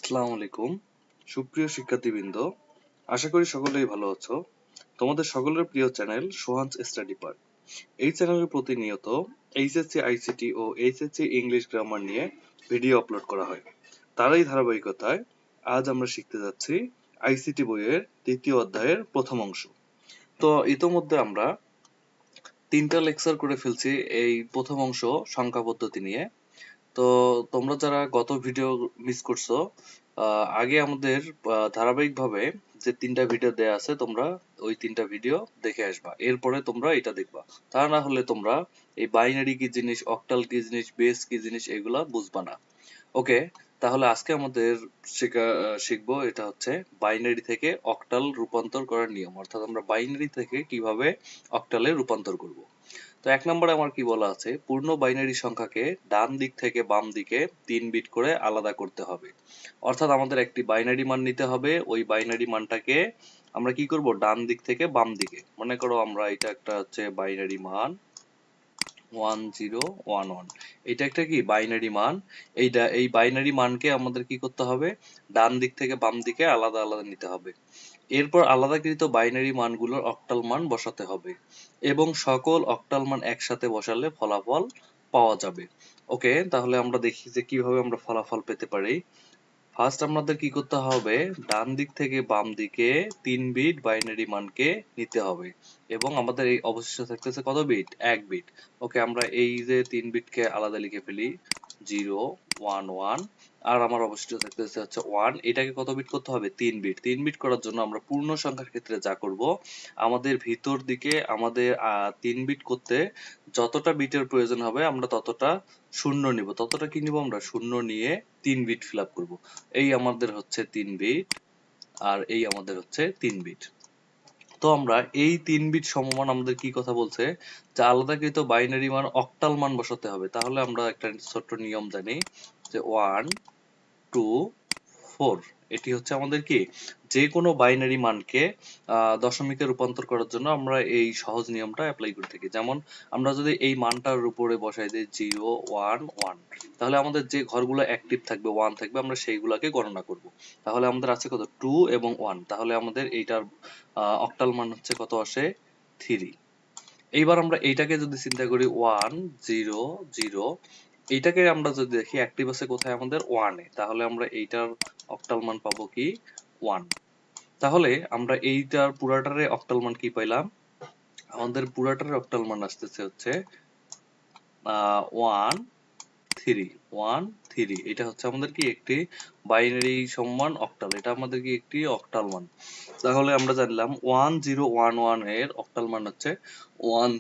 আসসালামু আলাইকুম সুপ্রিয় শিক্ষার্থীবৃন্দ, আশা করি সকলেই ভালো আছো। তোমাদের সকলের প্রিয় চ্যানেল সোহানস স্টাডি পার্ট। এই চ্যানেলে প্রতিনিয়ত এইচএসসি আইসিটি ও এইচএসসি ইংলিশ গ্রামার নিয়ে ভিডিও আপলোড করা হয়। তারই ধারাবাহিকতায় আজ আমরা শিখতে যাচ্ছি আইসিটি বইয়ের তৃতীয় অধ্যায়ের প্রথম অংশ। তো ইতোমধ্যে আমরা 3টা লেকচার করে ফেলছি এই প্রথম অংশ সংখ্যা পদ্ধতি নিয়ে। তো তোমরা যারা গত ভিডিও মিস করছো, আগে আমাদের ধারাবাহিকভাবে যে 3টা ভিডিও দেয়া আছে তোমরা ওই 3টা ভিডিও দেখে আসবা, এরপরে তোমরা এটা দেখবা। তা না হলে তোমরা এই বাইনারি কি জিনিস, অক্টাল কি জিনিস, বেস কি জিনিস এগুলা বুঝবা না। ওকে, তাহলে আজকে আমাদের শিখবো এটা হচ্ছে বাইনারি থেকে অক্টাল রূপান্তর করার নিয়ম, অর্থাৎ আমরা বাইনারি থেকে কিভাবে অক্টালে রূপান্তর করব। তো 1 নম্বরে আমার কি বলা আছে, পূর্ণ বাইনারি সংখ্যাকে ডান দিক থেকে বাম দিকে 3 বিট করে আলাদা করতে হবে। অর্থাৎ আমাদের একটি বাইনারি মান নিতে হবে, ওই বাইনারি মানটাকে আমরা কি করব, ডান দিক থেকে বাম দিকে, মনে করো আমরা এটা একটা হচ্ছে বাইনারি মান 1011, এটা একটা কি বাইনারি মান। এই বাইনারি মানকে আমাদের কি করতে হবে, ডান দিক থেকে বাম দিকে আলাদা আলাদা নিতে হবে। এরপর আলাদাকৃত বাইনারি মানগুলোর অক্টাল মান বসাতে হবে এবং সকল অক্টাল মান একসাথে বসালে ফলাফল পাওয়া যাবে। ওকে, তাহলে আমরা দেখি যে কিভাবে আমরা ফলাফল পেতে পারি। ফার্স্ট আমাদের কি করতে হবে, ডান দিক থেকে বাম দিকে 3 বিট বাইনারি মানকে নিতে হবে এবং আমাদের এই অবশিষ্ট থাকতেছে কত বিট, 1 বিট। ওকে, আমরা এই যে 3 বিটকে আলাদা লিখে ফেলি, 0 1 1, আর আমার অবশিষ্ট থাকতেছে হচ্ছে 1। এটাকে কত বিট করতে হবে, 3 বিট। 3 বিট করার জন্য আমরা পূর্ণ সংখ্যার ক্ষেত্রে যা করব, আমাদের ভিতর দিকে আমাদের 3 বিট করতে যতটা বিটের প্রয়োজন হবে আমরা ততটা শূন্য নিব। ততটা কি নিব, আমরা শূন্য নিয়ে 3 বিট ফিল আপ করবো। এই আমাদের হচ্ছে 3 বিট আর এই আমাদের হচ্ছে 3 বিট। তো আমরা এই 3 বিট সমমান আমাদের কি কথা বলছে, যে আলাদাকৃত বাইনারি মান অক্টাল মান বসাতে হবে। তাহলে আমরা একটা ছোট্ট নিয়ম জানি যে 1 2 4, এটি হচ্ছে আমাদের কি, যে কোনো বাইনারি মানকে দশমিকে রূপান্তর করার জন্য আমরা এই সহজ নিয়মটা অ্যাপ্লাই করে থাকি। যেমন আমরা যদি এই মানটার উপরে বসাই দিই 0 1 1, তাহলে আমাদের যে ঘরগুলো অ্যাক্টিভ থাকবে 1 থাকবে, আমরা সেইগুলোকে গণনা করব। তাহলে আমাদের আছে কত, 2 এবং 1, তাহলে আমাদের এইটার অক্টাল মান হচ্ছে কত আসে, 3। এইবার আমরা এইটাকে যদি চিন্তা করি 1 0 0, এইটাকে আমরা যদি দেখি অ্যাক্টিভ আছে কোথায়, আমাদের 1 এ, তাহলে আমরা এইটার অক্টাল মান পাবো কি, 1। তাহলে আমরা এইটার পুরাটারে অক্টাল মান কি পাইলাম, আমাদের পুরাটারে অক্টাল মান আসতেছে হচ্ছে 1 3 1 3। এটা হচ্ছে আমাদের কি একটি বাইনারি সমান অক্টাল, এটা আমাদের কি একটি অক্টাল মান। তাহলে আমরা জানলাম 1011 এর অক্টাল মান হচ্ছে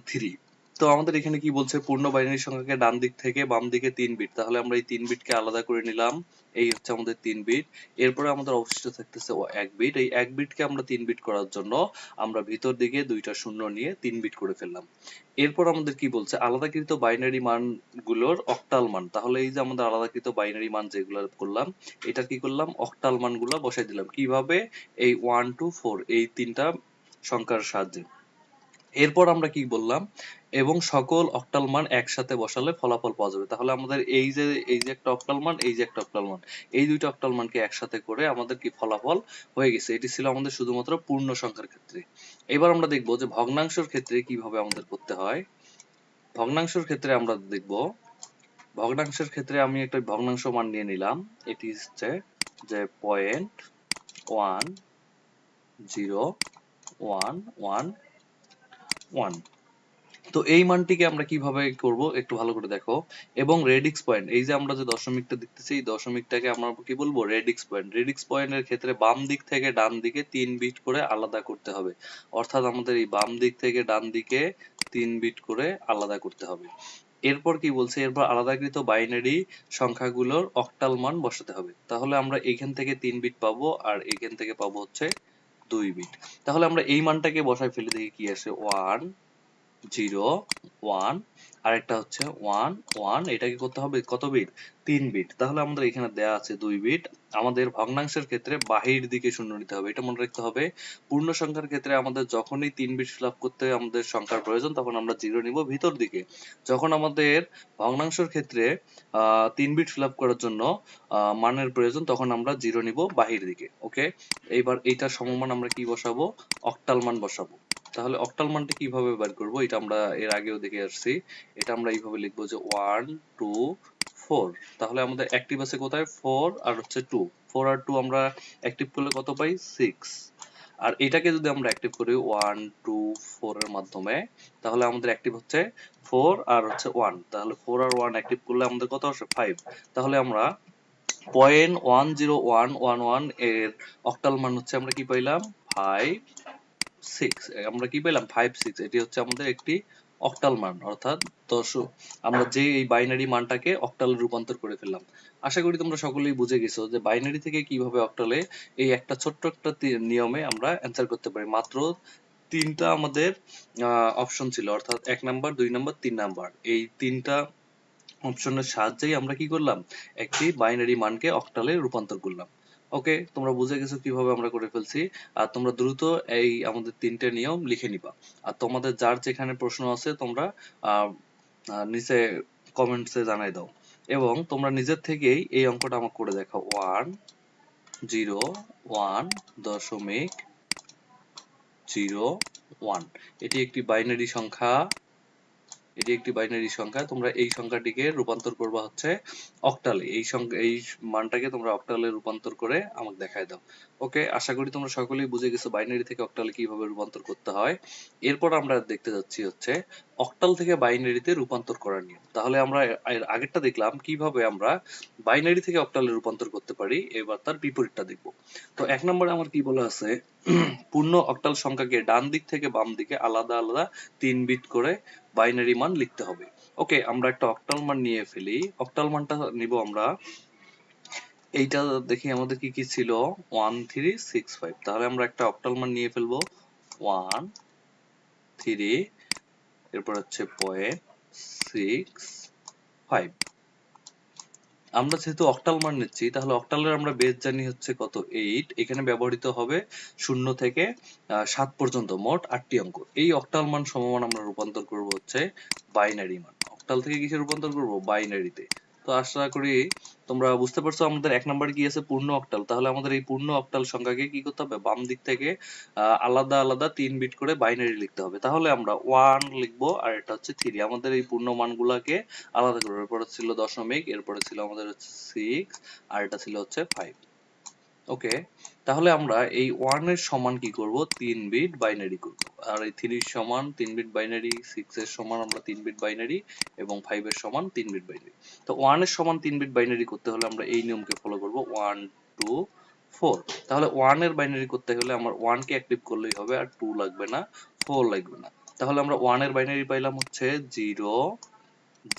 13। তো আমাদের এখানে কি বলছে, পূর্ণ বাইনারি সংখ্যাকে ডান দিক থেকে বাম দিকে 3 বিট, তাহলে আমরা এই 3 বিটকে আলাদা করে নিলাম। এই হচ্ছে আমাদের 3 বিট। এরপরে আমাদের অবশিষ্ট থাকতেছে 1 বিট। এই 1 বিটকে আমরা 3 বিট করার জন্য আমরা ভিতর দিকে দুইটা শূন্য নিয়ে 3 বিট করে ফেললাম। এরপর আমাদের কি বলছে, আলাদাকৃত বাইনারি মানগুলোর অক্টাল মান। তাহলে এই যে আমাদের আলাদাকৃত বাইনারি মান যেগুলো করলাম, এটা কি করলাম, অক্টাল মানগুলো বসাই দিলাম। কিভাবে, এই 1 2 4 এই 3টা সংখ্যার সাহায্যে। এরপর আমরা কি বললাম, এবং সকল অক্টাল মান একসাথে বসালে ফলাফল পাওয়া যাবে। তাহলে আমাদের এই যে একটা অক্টাল মান, এই যে একটা অক্টাল মান, এই দুইটা অক্টাল মানকে একসাথে করে আমাদের কি ফলাফল হয়ে গেছে। এটি ছিল আমাদের শুধুমাত্র পূর্ণ সংখ্যার ক্ষেত্রে। এবার আমরা দেখবো যে ভগ্নাংশের ক্ষেত্রে কিভাবে আমাদের করতে হয়। ভগ্নাংশের ক্ষেত্রে আমরা দেখব, ভগ্নাংশের ক্ষেত্রে আমি একটা ভগ্নাংশ মান নিয়ে নিলাম। এটি হচ্ছে যে 0.1011 তো এই মানটিকে আমরা কিভাবে করব একটু ভালো করে দেখো। এবং রেডিক্স পয়েন্ট, এই যে আমরা যে দশমিকটা দেখতেছি, এই দশমিকটাকে আমরা কি বলবো, রেডিক্স পয়েন্ট। রেডিক্স পয়েন্টের ক্ষেত্রে বাম দিক থেকে ডান দিকে 3 বিট করে আলাদা করতে হবে। অর্থাৎ আমাদের এই বাম দিক থেকে ডান দিকে 3 বিট করে আলাদা করতে হবে। এরপর কি বলছে, এরপর আলাদাকৃত বাইনারি সংখ্যাগুলোর অক্টাল মান বসাতে হবে। তাহলে আমরা এইখান থেকে 3 বিট পাবো আর এইখান থেকে পাবো হচ্ছে 2 বিট। তাহলে আমরা এই মানটাকে বসাই ফেলে দেখি কি আসে, 1 0 1, আরেকটা হচ্ছে 1 1। এটাকে করতে হবে কত বিট, 3 বিট। তাহলে আমাদের এখানে দেয়া আছে 2 বিট আমাদের ভগ্নাংশের ক্ষেত্রে বাহির দিকে শূন্য নিতে হবে, এটা মনে রাখতে হবে। পূর্ণ সংখ্যার ক্ষেত্রে আমাদের যখনই 3 বিট ফিল আপ করতে আমাদের সংখ্যার প্রয়োজন তখন আমরা 0 নিব ভিতর দিকে। যখন আমাদের ভগ্নাংশের ক্ষেত্রে 3 বিট ফিল আপ করার জন্য মানের প্রয়োজন তখন আমরা 0 নিব বাহির দিকে। ওকে, এইবার এইটার সমমান আমরা কি বসাবো? অক্টাল মান বসাবো। তাহলে অক্টাল মানটা কিভাবে বের করবো? এটা আমরা এর আগেও দেখে আসছি। এটা আমরা এইভাবে লিখবো যে 1 2 4। তাহলে আমাদের অ্যাক্টিভ আছে কোথায়? 4 আর হচ্ছে 2। 4 আর 2 আমরা অ্যাক্টিভ করলে কত পাই? 6। আর এটাকে যদি আমরা অ্যাক্টিভ করি 1 2 4 এর মাধ্যমে, তাহলে আমাদের অ্যাক্টিভ হচ্ছে 4 আর হচ্ছে 1। তাহলে 4 আর 1 অ্যাক্টিভ করলে আমাদের কত আসে? 5। তাহলে আমরা 0.10111 এর অক্টাল মান হচ্ছে আমরা কি পাইলাম? 5 6। আমরা কি পেলাম? 5 6। এটি হচ্ছে আমাদের একটি অক্টাল মান, অর্থাৎ আমরা যে এই বাইনারি মানটাকে অক্টালে রূপান্তর করে ফেললাম। আশা করি তোমরা সকলেই বুঝে গেছো যে বাইনারি থেকে কিভাবে অক্টালে এই একটা ছোট্ট একটা নিয়মে আমরা অ্যান্সার করতে পারি। মাত্র 3টা আমাদের অপশন ছিল, অর্থাৎ 1 নাম্বার 2 নাম্বার 3 নাম্বার। এই 3টা অপশনের সাহায্যেই আমরা কি করলাম? একটি বাইনারি মানকে অক্টালে রূপান্তর করলাম। ওকে, তোমরা বুঝে গেছো কিভাবে আমরা করে ফেলছি। আর তোমরা দ্রুত এই আমাদের 3টে নিয়ম লিখে নিবা। আর তোমাদের যার যেখানে প্রশ্ন আছে তোমরা নিচে কমেন্টসে জানাই দাও, এবং তোমরা নিজের থেকেই এই অঙ্কটা আমাকে করে দেখাও। 1 0 1 দশমিক 0 1। এটি একটি বাইনারি সংখ্যা। তোমরা এই সংখ্যাটিকে রূপান্তর করবা হচ্ছে অক্টালে। এই মানটাকে তোমরা অক্টালে রূপান্তর করে আমাকে দেখায় দাও। ওকে, আশা করি তোমরা সকলেই বুঝে গেছো বাইনারি থেকে অক্টালে কিভাবে রূপান্তর করতে হয়। এরপর আমরা দেখতে যাচ্ছি হচ্ছে অক্টাল থেকে বাইনারিতে রূপান্তর করার নিয়ম। তাহলে আমরা এর আগেরটা দেখলাম কিভাবে আমরা বাইনারি থেকে অক্টালে রূপান্তর করতে পারি, এবার তার বিপরীতটা দেখব। তো 1 নম্বরে আমার কি বলা আছে? পূর্ণ অক্টাল সংখ্যাকে ডান দিক থেকে বাম দিকে আলাদা আলাদা 3 বিট করে বাইনারি মান লিখতে হবে। ওকে, আমরা একটা অক্টাল মান নিয়ে ফেলি। অক্টাল মানটা নিব আমরা, এইটা দেখি আমাদের কি কি ছিল? 1365। তাহলে আমরা একটা অক্টাল মান নিয়ে ফেলবো 1 3, এরপর হচ্ছে 0.65। আমরা যেহেতু অক্টাল মান নিচ্ছি তাহলে অক্টালের আমরা বেস জানি হচ্ছে কত? 8। এখানে ব্যবহৃত হবে 0 থেকে 7 পর্যন্ত মোট 8টি অঙ্ক। এই অক্টাল মান সমমান আমরা রূপান্তর করব হচ্ছে বাইনারি মান। অক্টাল থেকে কিসে রূপান্তর করব? বাইনারিতে। তো আশা করি তোমরা বুঝতে পারছো আমাদের 1 নম্বরে কি আছে? পূর্ণ অক্টাল। তাহলে আমাদের এই পূর্ণ অক্টাল সংখ্যাকে কি করতে হবে? বাম দিক থেকে আলাদা আলাদা 3 বিট করে বাইনারি লিখতে হবে। তাহলে আমরা 1 লিখবো আর এটা হচ্ছে 3। আমাদের এই পূর্ণ মানগুলাকে আলাদা করবো। এরপরে ছিল দশমিক, এরপরে ছিল আমাদের হচ্ছে 6, আর এটা ছিল হচ্ছে 5। ওকে, তাহলে আমরা এই 1 এর সমান কি করব? 3 বিট বাইনারি করব। আর এই 3 এর সমান 3 বিট বাইনারি, 6 এর সমান আমরা 3 বিট বাইনারি, এবং 5 এর সমান 3 বিট বাইনারি। তো 1 এর সমান 3 বিট বাইনারি করতে হলে আমরা এই নিয়মকে ফলো করব, 1 2 4। তাহলে 1 এর বাইনারি করতে হলে আমার 1 কে অ্যাক্টিভ করলেই হবে, আর 2 লাগবে না, 4 লাগবে না। তাহলে আমরা 1 এর বাইনারি পাইলাম হচ্ছে 0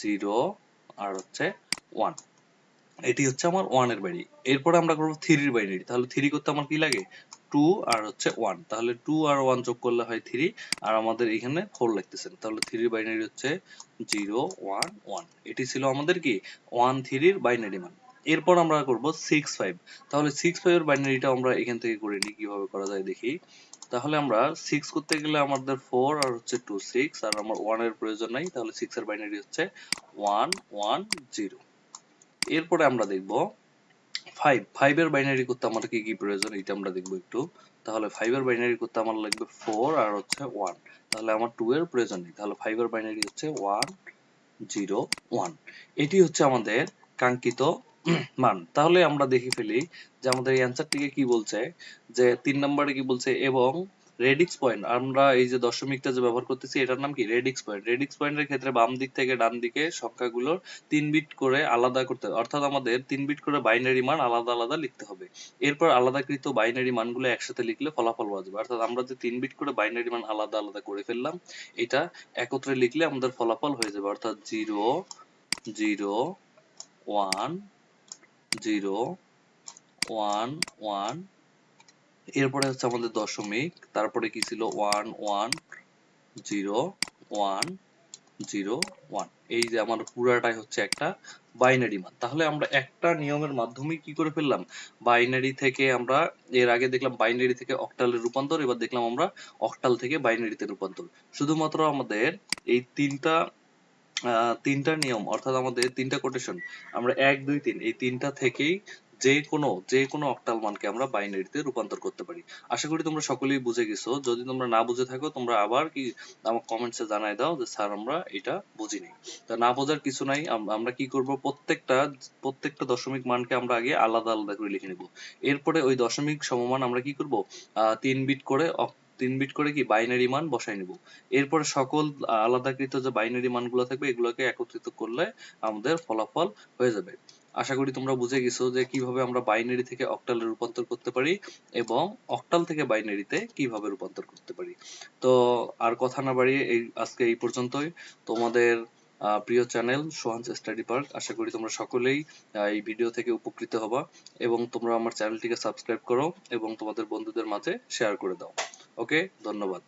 0 আর হচ্ছে 1। এটি হচ্ছে আমার 1 এর বাইনারি। এরপরে আমরা করব 3 এর বাইনারি। তাহলে 3 করতে আমার কি লাগে? 2 আর হচ্ছে 1। তাহলে 2 আর 1 যোগ করলে হয় 3, আর আমাদের এখানে 4 লাগতেছে। তাহলে 3 এর বাইনারি হচ্ছে 0 1 1। এটি ছিল আমাদের কি 1 3 এর বাইনারি মান। এরপর আমরা করব 6 5। তাহলে 6 5 এর বাইনারিটা আমরা এখান থেকে করে নিই, কিভাবে করা যায় দেখি। তাহলে আমরা 6 করতে গেলে আমাদের 4 আর হচ্ছে 2 6, আর আমার 1 এর প্রয়োজন নাই। তাহলে 6 এর বাইনারি হচ্ছে 1 1 0। এরপরে আমরা দেখব 5 এর বাইনারি করতে আমাদের কি কি প্রয়োজন এটা আমরা দেখব একটু। তাহলে 5 এর বাইনারি করতে আমার লাগবে 4 আর হচ্ছে 1। তাহলে আমার 2 এর প্রয়োজন নেই। তাহলে 5 এর বাইনারি হচ্ছে 1 0 1। এটি হচ্ছে আমাদের কাঙ্ক্ষিত মান। তাহলে আমরা দেখে ফেলি যে আমাদের এই অ্যান্সারটিকে কি বলছে, যে 3 নম্বরে কি বলছে, এবং রেডিক্স পয়েন্ট। আমরা এই যে দশমিকটা যে ব্যবহার করতেছি এটার নাম কি? Radix point. রেডিক্স পয়েন্টের ক্ষেত্রে বাম দিক থেকে ডান দিকে সংখ্যাগুলোর 3 বিট করে আলাদা করতে হবে, অর্থাৎ আমাদের 3 বিট করে বাইনারি মান আলাদা আলাদা লিখতে হবে। এরপর আলাদাকৃত বাইনারি মানগুলো একসাথে লিখলে ফলাফল পাওয়া যাবে। অর্থাৎ আমরা যে 3 বিট করে বাইনারি মান আলাদা আলাদা করে ফেললাম, এটা একত্রে লিখলে আমাদের ফলাফল হয়ে যাবে, অর্থাৎ 0 0 1 0 1 1। এরপরে হচ্ছে আমাদের দশমিক, তারপরে কি ছিল? 1 1 0 1 0 1। এই যে আমার পুরাটাই হচ্ছে একটা বাইনারি মান। তাহলে আমরা একটা নিয়মের মাধ্যমে কি করে ফেললাম, বাইনারি থেকে আমরা এর আগে দেখলাম বাইনারি থেকে অক্টালে রূপান্তর, এবার দেখলাম আমরা অক্টাল থেকে বাইনারিতে রূপান্তর। শুধুমাত্র আমাদের এই তিনটা নিয়ম অর্থাৎ আমাদের তিনটা কোটেশন, আমরা 1 2 3 এই তিনটা থেকেই যে কোনো অক্টাল মানকে আমরা বাইনারিতে রূপান্তর করতে পারি। আশা করি তোমরা সকলেই বুঝে গেছো। যদি তোমরা না বুঝে থাকো তোমরা আবার কি আমার কমেন্টসে জানাই দাও যে স্যার আমরা এটা বুঝিনি। তা না বোঝার কিছু নাই, আমরা কি করব, প্রত্যেকটা দশমিক মানকে আমরা আগে আলাদা আলাদা করে লিখে নেব। এরপরে ওই দশমিক সমমান আমরা কি করব, 3 বিট করে কি বাইনারি মান বসাই নেব। এরপরে সকল আলাদাকৃত যে বাইনারি মানগুলো থাকবে এগুলোকে একত্রিত করলে আমাদের ফলাফল হয়ে যাবে। আশা করি তোমরা বুঝে গেছো যে কিভাবে আমরা বাইনারি থেকে অক্টালে রূপান্তর করতে পারি এবং অক্টাল থেকে বাইনারিতে কিভাবে রূপান্তর করতে পারি। তো আর কথা না বাড়িয়ে আজকে এই পর্যন্তই। তোমাদের প্রিয় চ্যানেল সোহানস স্টাডি পার্ক, আশা করি তোমরা সকলেই এই ভিডিও থেকে উপকৃত হবা এবং তোমরা আমার চ্যানেলটিকে সাবস্ক্রাইব করো এবং তোমাদের বন্ধুদের মাঝে শেয়ার করে দাও। ওকে, ধন্যবাদ।